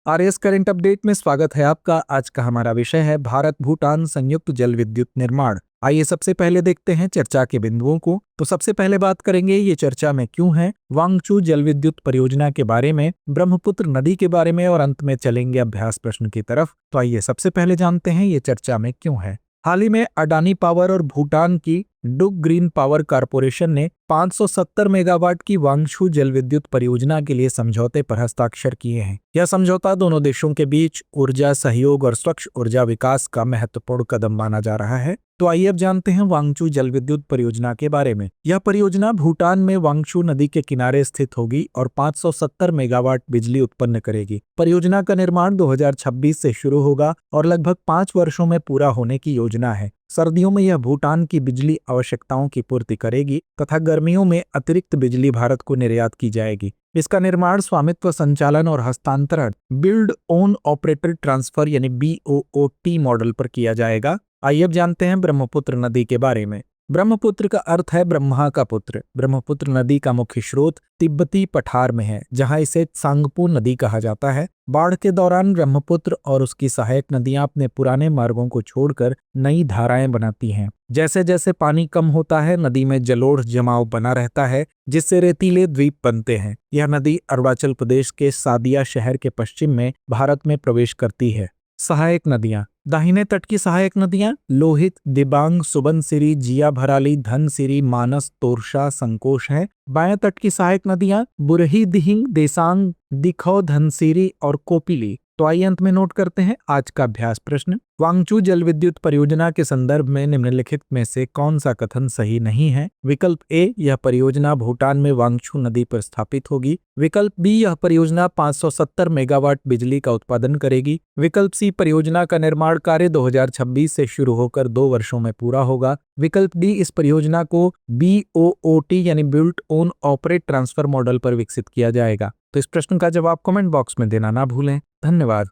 RS current update में स्वागत है आपका। आज का हमारा विषय है भारत भूटान संयुक्त जल विद्युत निर्माण। आइए सबसे पहले देखते हैं चर्चा के बिंदुओं को। तो सबसे पहले बात करेंगे ये चर्चा में क्यों है, वांगचू जल विद्युत परियोजना के बारे में, ब्रह्मपुत्र नदी के बारे में और अंत में चलेंगे अभ्यास प्रश्न की तरफ। तो आइए सबसे पहले जानते हैं ये चर्चा में क्यों है। हाल ही में अडानी पावर और भूटान की डुक ग्रीन पावर कारपोरेशन ने 570 मेगावाट की वांगशू जल विद्युत परियोजना के लिए समझौते पर हस्ताक्षर किए हैं। यह समझौता दोनों देशों के बीच ऊर्जा सहयोग और स्वच्छ ऊर्जा विकास का महत्वपूर्ण कदम माना जा रहा है। तो आइए अब जानते हैं वांगचू जल विद्युत परियोजना के बारे में। यह परियोजना भूटान में वांगशू नदी के किनारे स्थित होगी और 570 मेगावाट बिजली उत्पन्न करेगी। परियोजना का निर्माण 2026 से शुरू होगा और लगभग 5 वर्षों में पूरा होने की योजना है। सर्दियों में यह भूटान की बिजली आवश्यकताओं की पूर्ति करेगी तथा गर्मियों में अतिरिक्त बिजली भारत को निर्यात की जाएगी। इसका निर्माण स्वामित्व संचालन और हस्तांतरण बिल्ड ओन ऑपरेटर ट्रांसफर यानी BOOT मॉडल पर किया जाएगा। आइए अब जानते हैं ब्रह्मपुत्र नदी के बारे में। ब्रह्मपुत्र का अर्थ है ब्रह्मा का पुत्र। ब्रह्मपुत्र नदी का मुख्य स्रोत तिब्बती पठार में है, जहां इसे सांगपू नदी कहा जाता है। बाढ़ के दौरान ब्रह्मपुत्र और उसकी सहायक नदियां अपने पुराने मार्गों को छोड़कर नई धाराएं बनाती हैं। जैसे जैसे पानी कम होता है, नदी में जलोढ़ जमाव बना रहता है, जिससे रेतीले द्वीप बनते हैं। यह नदी अरुणाचल प्रदेश के सादिया शहर के पश्चिम में भारत में प्रवेश करती है। सहायक नदियां। दाहिने तट की सहायक नदियां लोहित, दिबांग, सुबनसिरी, जिया भराली, धनसिरी, मानस, तोरशा, संकोश हैं। बाएं तट की सहायक नदियां बुरही, दिहिंग, देसांग, दिखौ, धनसिरी और कोपिली। तो आइए अंत में नोट करते हैं आज का अभ्यास प्रश्न। वांगचू जल विद्युत परियोजना के संदर्भ में निम्नलिखित में से कौन सा कथन सही नहीं है। विकल्प ए, यह परियोजना भूटान में वांगचू नदी पर स्थापित होगी। विकल्प बी, यह परियोजना 570 मेगावाट बिजली का उत्पादन करेगी। विकल्प सी, परियोजना का निर्माण कार्य 2026 से शुरू होकर 2 वर्षों में पूरा होगा। विकल्प डी, इस परियोजना को BOOT यानी built own operate transfer model पर विकसित किया जाएगा। तो इस प्रश्न का जवाब कमेंट बॉक्स में देना ना भूलें। धन्यवाद।